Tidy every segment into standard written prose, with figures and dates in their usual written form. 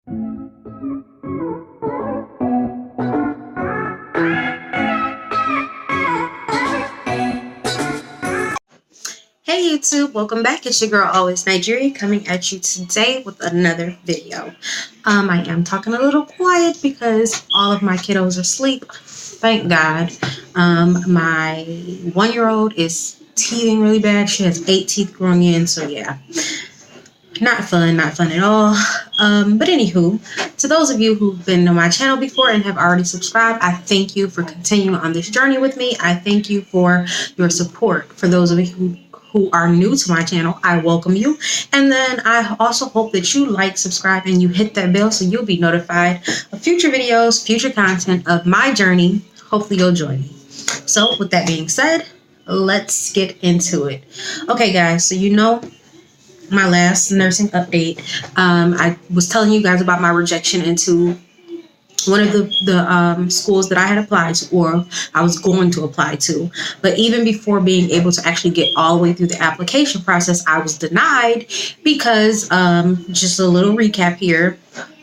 Hey YouTube, welcome back. It's your girl Always Nigeria coming at you today with another video. I am talking a little quiet because all of my kiddos are asleep. Thank God. My 1-year-old is teething really bad. She has 8 teeth growing in, so yeah. Not fun at all. But anywho, to those of you who've been on my channel before and have already subscribed, I thank you for continuing on this journey with me. I thank you for your support. For those of you who are new to my channel, I welcome you. And then I also hope that you like, subscribe, and you hit that bell so you'll be notified of future videos, future content of my journey. Hopefully you'll join me. So with that being said, let's get into it. Okay guys, so my last nursing update, I was telling you guys about my rejection into one of the schools that I had applied to, or I was going to apply to. But even before being able to actually get all the way through the application process, I was denied because, just a little recap here,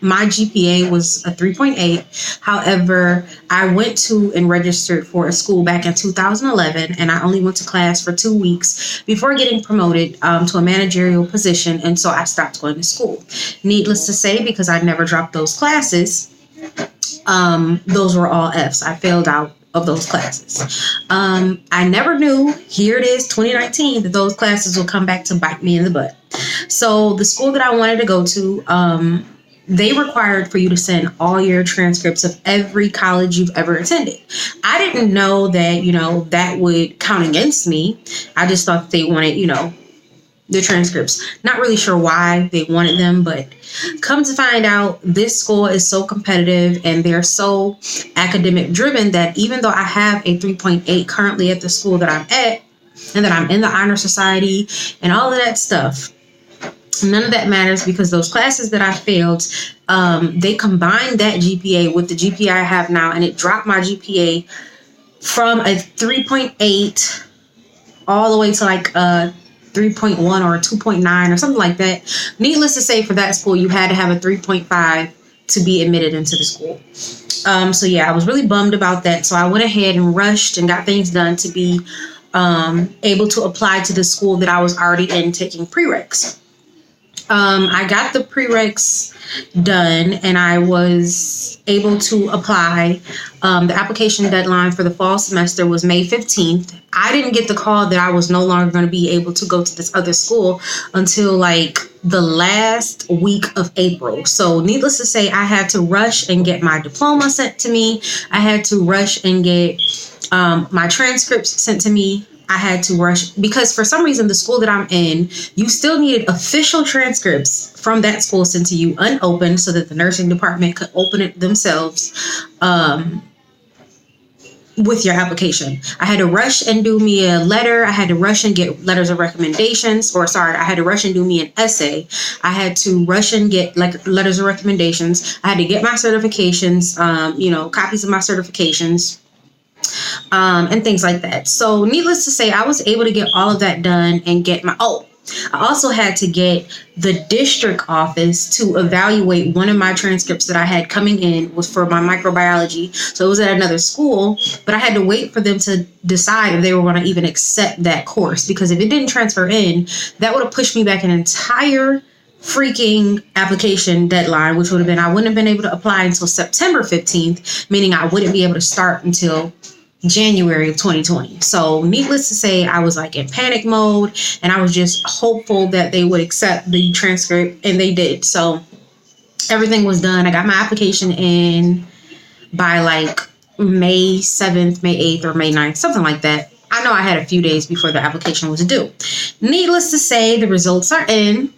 my GPA was a 3.8. However, I went to and registered for a school back in 2011, and I only went to class for 2 weeks before getting promoted to a managerial position, and so I stopped going to school. Needless to say, because I never dropped those classes, those were all Fs. I failed out of those classes. I never knew, here it is, 2019, that those classes would come back to bite me in the butt. So the school that I wanted to go to, they required for you to send all your transcripts of every college you've ever attended. I didn't know that, that would count against me. I just thought they wanted, the transcripts. Not really sure why they wanted them, but come to find out, this school is so competitive and they're so academic driven that even though I have a 3.8 currently at the school that I'm at, and that I'm in the honor society and all of that stuff, none of that matters because those classes that I failed, they combined that GPA with the GPA I have now, and it dropped my GPA from a 3.8 all the way to like a 3.1 or a 2.9 or something like that. Needless to say, for that school, you had to have a 3.5 to be admitted into the school. So yeah, I was really bummed about that. So I went ahead and rushed and got things done to be able to apply to the school that I was already in taking prereqs. I got the prereqs done and I was able to apply. The application deadline for the fall semester was May 15th. I didn't get the call that I was no longer going to be able to go to this other school until like the last week of April. So needless to say, I had to rush and get my diploma sent to me. I had to rush and get my transcripts sent to me. I had to rush because for some reason, the school that I'm in, you still needed official transcripts from that school sent to you unopened so that the nursing department could open it themselves with your application. I had to rush and do me a letter. I had to rush and get letters of recommendations, I had to rush and do me an essay. I had to rush and get like letters of recommendations. I had to get my certifications, copies of my certifications. And things like that. So needless to say, I was able to get all of that done and get I also had to get the district office to evaluate one of my transcripts that I had coming in was for my microbiology. So it was at another school, but I had to wait for them to decide if they were going to even accept that course, because if it didn't transfer in, that would have pushed me back an entire freaking application deadline, which would have been, I wouldn't have been able to apply until September 15th, meaning I wouldn't be able to start until January of 2020. So needless to say, I was like in panic mode and I was just hopeful that they would accept the transcript, and they did. So everything was done. I got my application in by like May 7th, May 8th, or May 9th, something like that. I know I had a few days before the application was due. Needless to say, the results are in.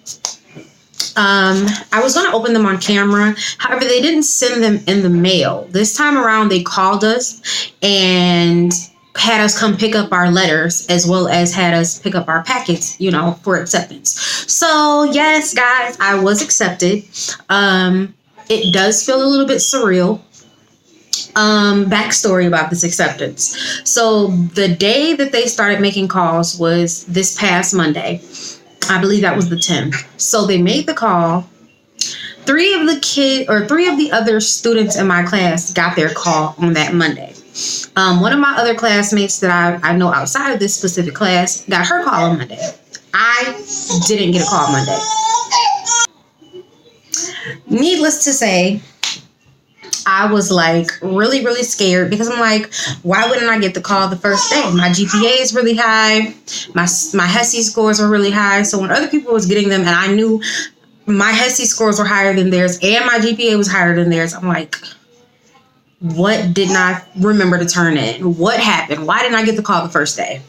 I was going to open them on camera. However, they didn't send them in the mail. This time around, they called us and had us come pick up our letters, as well as had us pick up our packets, for acceptance. So yes, guys, I was accepted. It does feel a little bit surreal. Backstory about this acceptance. So the day that they started making calls was this past Monday. I believe that was the 10th. So they made the call three of the other students in my class got their call on that Monday. One of my other classmates that I know outside of this specific class got her call on Monday. I didn't get a call Monday. Needless to say, I was like really, really scared because I'm like, why wouldn't I get the call the first day? My GPA is really high. My HESI scores were really high. So when other people was getting them and I knew my HESI scores were higher than theirs and my GPA was higher than theirs, I'm like, what didn't I remember to turn in? What happened? Why didn't I get the call the first day?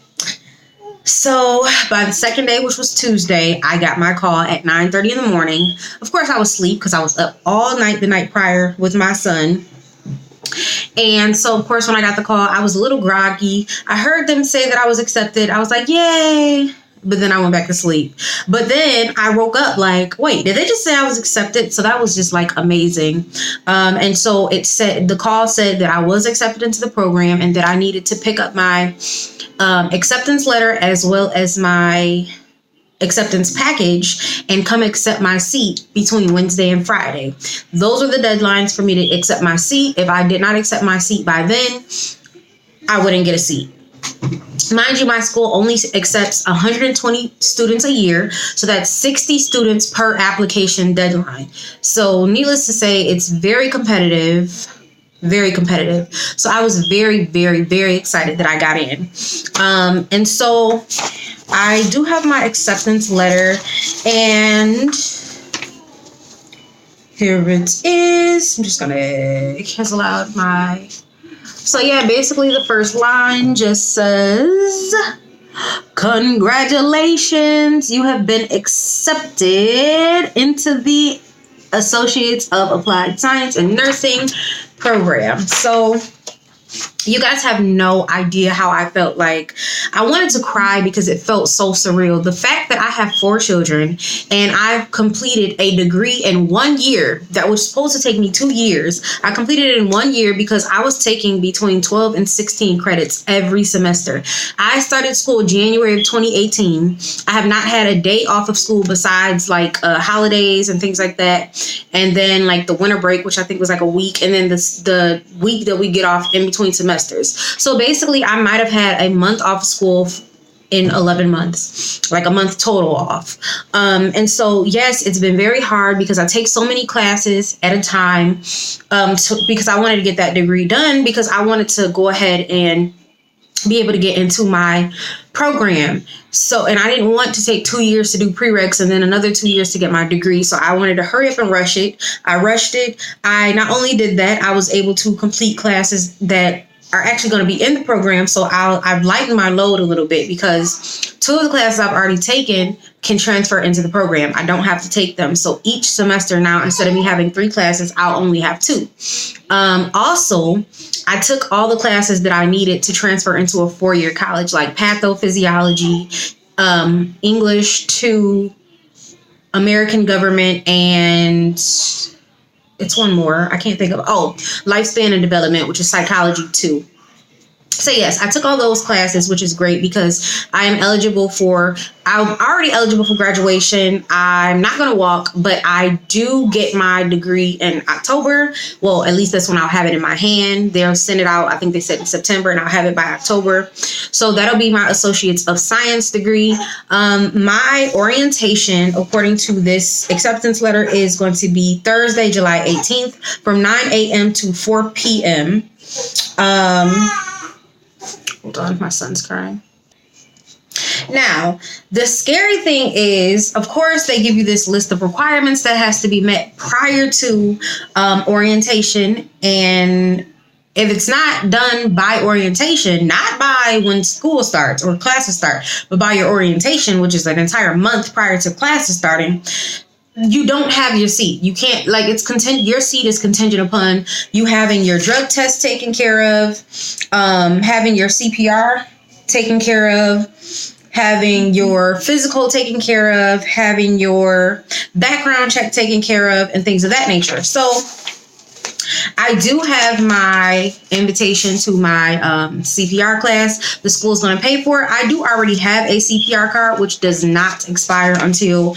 So by the second day, which was Tuesday, I got my call at 9:30 in the morning. Of course, I was asleep because I was up all night the night prior with my son. And so, of course, when I got the call, I was a little groggy. I heard them say that I was accepted. I was like, yay. But then I went back to sleep. But then I woke up like, wait, did they just say I was accepted? So that was just like amazing. And so the call said that I was accepted into the program and that I needed to pick up my acceptance letter as well as my acceptance package and come accept my seat between Wednesday and Friday. Those are the deadlines for me to accept my seat. If I did not accept my seat by then, I wouldn't get a seat. Mind you, my school only accepts 120 students a year, so that's 60 students per application deadline. So needless to say, it's very competitive. Very competitive. So I was very, very, very excited that I got in. And so I do have my acceptance letter, and here it is. I'm just gonna cancel out my... So yeah, basically the first line just says, congratulations, you have been accepted into the Associates of Applied Science and Nursing program. So you guys have no idea how I felt. Like, I wanted to cry because it felt so surreal. The fact that I have 4 children and I've completed a degree in 1 year that was supposed to take me 2 years. I completed it in 1 year because I was taking between 12 and 16 credits every semester. I started school January of 2018. I have not had a day off of school besides like holidays and things like that. And then like the winter break, which I think was like a week. And then the week that we get off in between semesters. So basically, I might have had a month off school in 11 months, like a month total off. And so, yes, it's been very hard because I take so many classes at a time because I wanted to get that degree done because I wanted to go ahead and be able to get into my program. So, and I didn't want to take 2 years to do prereqs and then another 2 years to get my degree. So I wanted to hurry up and rush it. I rushed it. I not only did that, I was able to complete classes that are actually going to be in the program. So I've lightened my load a little bit because 2 of the classes I've already taken can transfer into the program. I don't have to take them. So each semester now, instead of me having 3 classes, I'll only have 2. Also, I took all the classes that I needed to transfer into a 4-year college, like pathophysiology, English 2, American government, and it's one more. I can't think of. Oh, lifespan and development, which is psychology 2. So yes, I took all those classes, which is great because I'm already eligible for graduation. I'm not going to walk, but I do get my degree in October. Well, at least that's when I'll have it in my hand. They'll send it out. I think they said in September, and I'll have it by October. So that'll be my Associates of Science degree. My orientation, according to this acceptance letter, is going to be Thursday, July 18th from 9 a.m. to 4 p.m. Hold on, my son's crying. Now, the scary thing is, of course, they give you this list of requirements that has to be met prior to orientation. And if it's not done by orientation, not by when school starts or classes start, but by your orientation, which is an entire month prior to classes starting, you don't have your seat. You can't, like, your seat is contingent upon you having your drug test taken care of, having your CPR taken care of, having your physical taken care of, having your background check taken care of, and things of that nature. So I do have my invitation to my CPR class. The school's going to pay for it. I do already have a CPR card, which does not expire until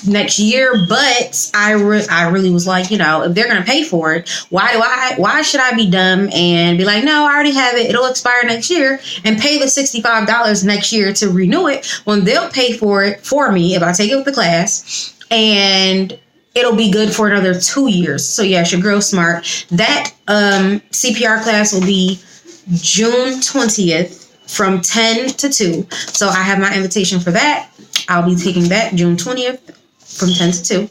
next year. But I really was like, if they're going to pay for it, why should I be dumb and be like, no, I already have it. It'll expire next year, and pay the $65 next year to renew it when they'll pay for it for me if I take it with the class, and it'll be good for another 2 years. So yes, your girl's smart. That CPR class will be June 20th from 10 to 2. So I have my invitation for that. I'll be taking that June 20th from 10 to 2.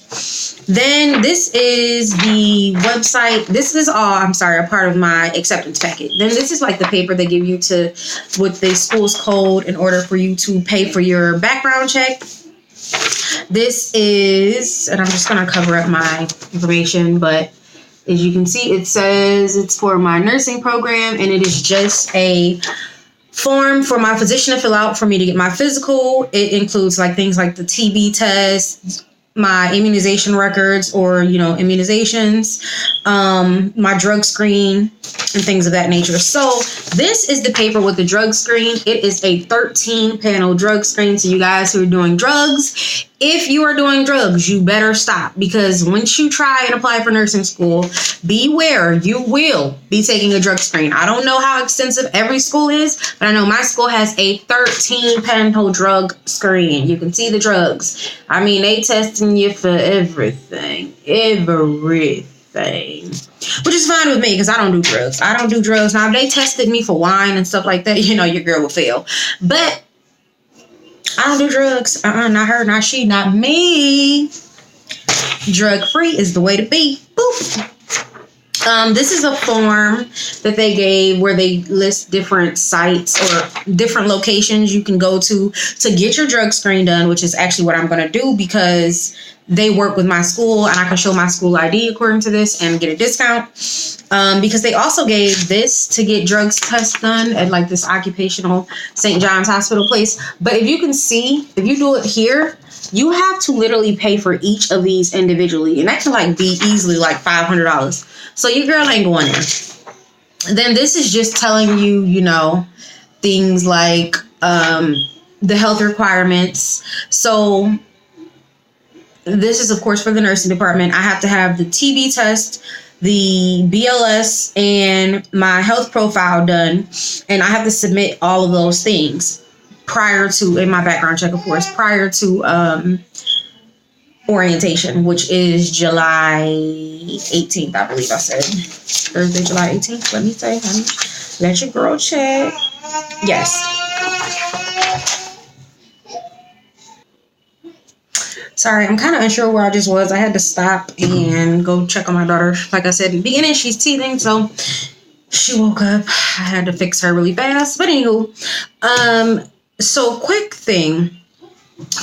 Then this is the website. This is all, a part of my acceptance packet. Then this is like the paper they give you with the school's code in order for you to pay for your background check. This is, and I'm just going to cover up my information, but as you can see, it says it's for my nursing program, and it is just a form for my physician to fill out for me to get my physical. It includes like things like the TB test, my immunization records or, immunizations, my drug screen and things of that nature. So this is the paper with the drug screen. It is a 13-panel drug screen. So you guys who are doing drugs, if you are doing drugs, you better stop, because once you try and apply for nursing school, beware, you will be taking a drug screen. I don't know how extensive every school is, but I know my school has a 13-panel drug screen. You can see the drugs. I mean, they testing you for everything, which is fine with me because I don't do drugs. Now, if they tested me for wine and stuff like that, your girl will fail. But I don't do drugs. Not her, not she, not me. Drug free is the way to be. Boop. This is a form that they gave where they list different sites or different locations you can go to get your drug screen done, which is actually what I'm going to do because they work with my school and I can show my school ID according to this and get a discount. Because they also gave this to get drugs tests done at like this occupational St. John's Hospital place. But if you can see, if you do it here, you have to literally pay for each of these individually. And that can like be easily like $500. So your girl ain't going there. Then this is just telling you, things like the health requirements. So this is, of course, for the nursing department. I have to have the TB test, the BLS, and my health profile done. And I have to submit all of those things prior to, in my background check, of course, prior to orientation, which is July 18th, I believe I said. Thursday, July 18th. Let me say, honey. Let your girl check. Yes. Sorry, I'm kind of unsure where I just was. I had to stop and go check on my daughter. Like I said in the beginning, she's teething, so she woke up. I had to fix her really fast. But anywho, so quick thing.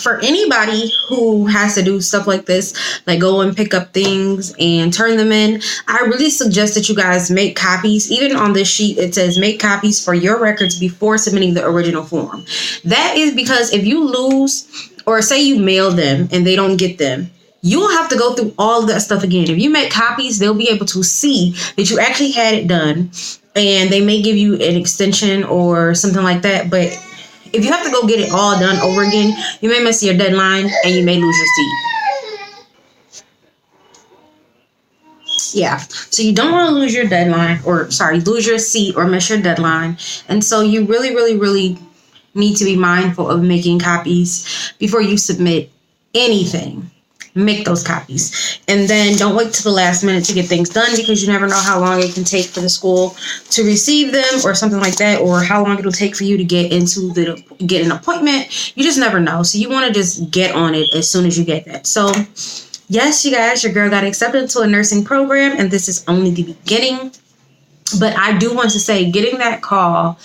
For anybody who has to do stuff like this, like go and pick up things and turn them in, I really suggest that you guys make copies. Even on this sheet, it says make copies for your records before submitting the original form. That is because if you lose, or say you mail them and they don't get them, you'll have to go through all of that stuff again. If you make copies, they'll be able to see that you actually had it done, and they may give you an extension or something like that. But if you have to go get it all done over again, you may miss your deadline and you may lose your seat. Yeah, so you don't want to lose your deadline, lose your seat or miss your deadline. And so you really, really, really need to be mindful of making copies before you submit anything. Make those copies, and then don't wait till the last minute to get things done, because you never know how long it can take for the school to receive them or something like that, or how long it'll take for you to get an appointment. You just never know. So you want to just get on it as soon as you get that. So yes, you guys, your girl got accepted to a nursing program, and this is only the beginning. But I do want to say, getting that call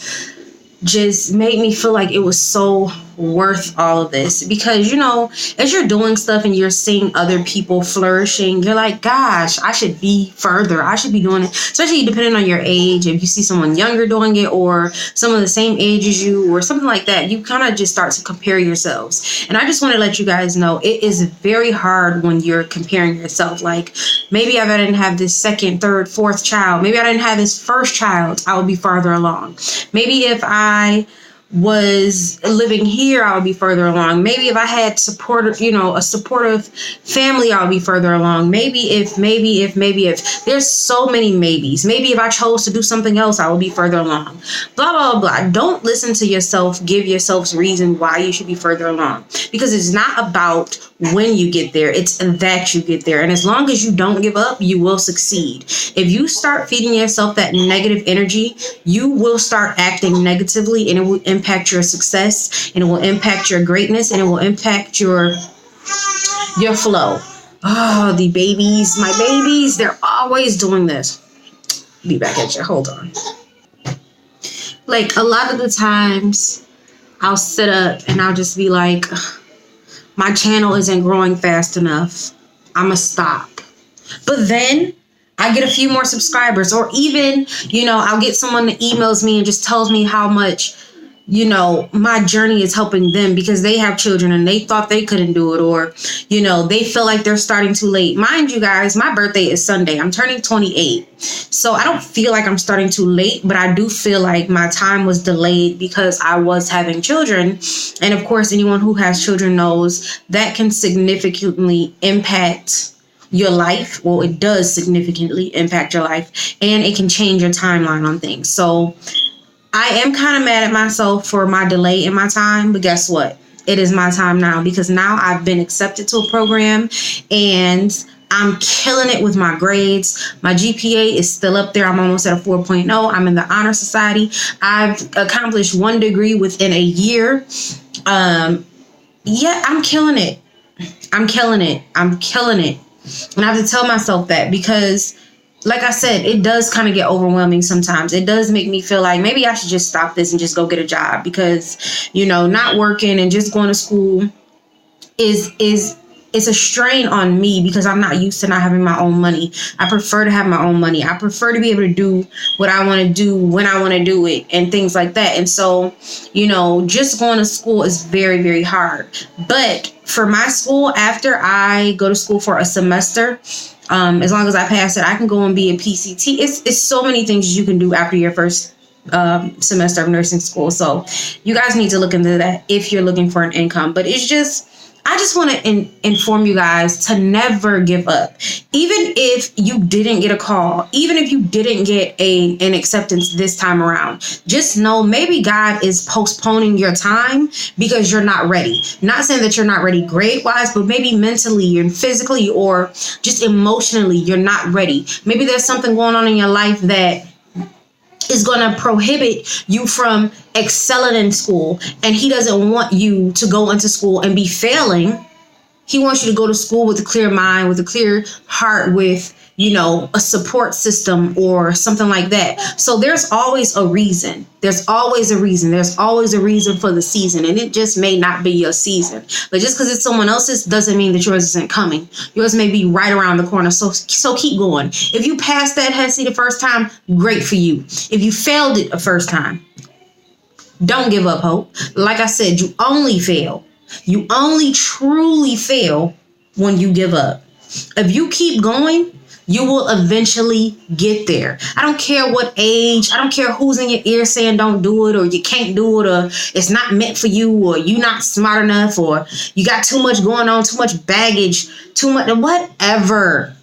just made me feel like it was so worth all of this. Because, you know, as you're doing stuff and you're seeing other people flourishing, you're like, gosh, I should be further. I should be doing it. Especially depending on your age. If you see someone younger doing it or someone the same age as you or something like that, you kind of just start to compare yourselves. And I just want to let you guys know it is very hard when you're comparing yourself. Like, maybe if I didn't have this second, third, fourth child, maybe I didn't have this first child, I would be farther along. Maybe if I was living here, I would be further along. Maybe if I had a supportive family, I would be further along. Maybe if there's so many maybes. Maybe if I chose to do something else, I would be further along. Blah, blah, blah. Don't listen to yourself. Give yourselves reason why you should be further along, because it's not about when you get there. It's that you get there. And as long as you don't give up, you will succeed. If you start feeding yourself that negative energy, you will start acting negatively, and it will impact your success, and it will impact your greatness, and it will impact your flow. Oh, the babies, my babies, they're always doing this. Be back at you. Hold on. Like, a lot of the times I'll sit up and I'll just be like, my channel isn't growing fast enough. I'ma stop. But then I get a few more subscribers, or even, I'll get someone that emails me and just tells me how much, my journey is helping them because they have children and they thought they couldn't do it, or, they feel like they're starting too late. Mind you guys, my birthday is Sunday. I'm turning 28. So I don't feel like I'm starting too late, but I do feel like my time was delayed because I was having children. And of course, anyone who has children knows that can significantly impact your life. Well, it does significantly impact your life, and it can change your timeline on things. So I am kind of mad at myself for my delay in my time, but guess what? It is my time now, because now I've been accepted to a program and I'm killing it with my grades. My GPA is still up there. I'm almost at a 4.0. I'm in the Honor Society. I've accomplished 1 degree within a year. I'm killing it. I'm killing it. I'm killing it. And I have to tell myself that, because like I said, it does kind of get overwhelming sometimes. It does make me feel like maybe I should just stop this and just go get a job, because, not working and just going to school is a strain on me, because I'm not used to not having my own money. I prefer to have my own money. I prefer to be able to do what I want to do when I want to do it and things like that. And so, just going to school is very, very hard. But for my school, after I go to school for a semester, as long as I pass it, I can go and be a PCT. It's so many things you can do after your first semester of nursing school. So you guys need to look into that if you're looking for an income. But I just want to inform you guys to never give up. Even if you didn't get a call, even if you didn't get an acceptance this time around, just know maybe God is postponing your time because you're not ready. Not saying that you're not ready grade-wise, but maybe mentally and physically or just emotionally, you're not ready. Maybe there's something going on in your life that is going to prohibit you from excelling in school, and he doesn't want you to go into school and be failing. He wants you to go to school with a clear mind, with a clear heart, with, a support system or something like that. So there's always a reason. There's always a reason. There's always a reason for the season, and it just may not be your season. But just because it's someone else's doesn't mean that yours isn't coming. Yours may be right around the corner. So keep going. If you passed that HESI the first time, great for you. If you failed it the first time, don't give up hope. Like I said, you only fail. You only truly fail when you give up. If you keep going, you will eventually get there. I don't care what age. I don't care who's in your ear saying don't do it, or you can't do it, or it's not meant for you, or you're not smart enough, or you got too much going on, too much baggage, too much, whatever.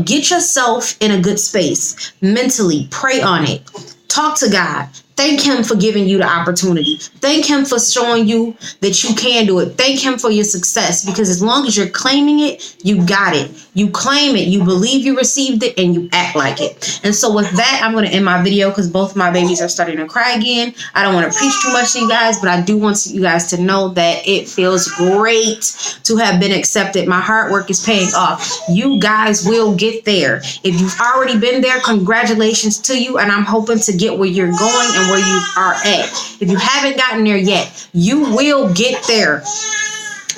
Get yourself in a good space mentally. Pray on it. Talk to God. Thank him for giving you the opportunity. Thank him for showing you that you can do it. Thank him for your success, because as long as you're claiming it, you got it. You claim it, you believe you received it, and you act like it. And so with that, I'm going to end my video because both of my babies are starting to cry again. I don't want to preach too much to you guys, but I do want you guys to know that it feels great to have been accepted. My hard work is paying off. You guys will get there. If you've already been there, congratulations to you. And I'm hoping to get where you're going and where you are at. If you haven't gotten there yet, you will get there.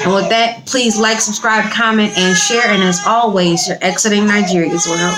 And with that, please like, subscribe, comment, and share. And as always, you're exiting Nigeria's world.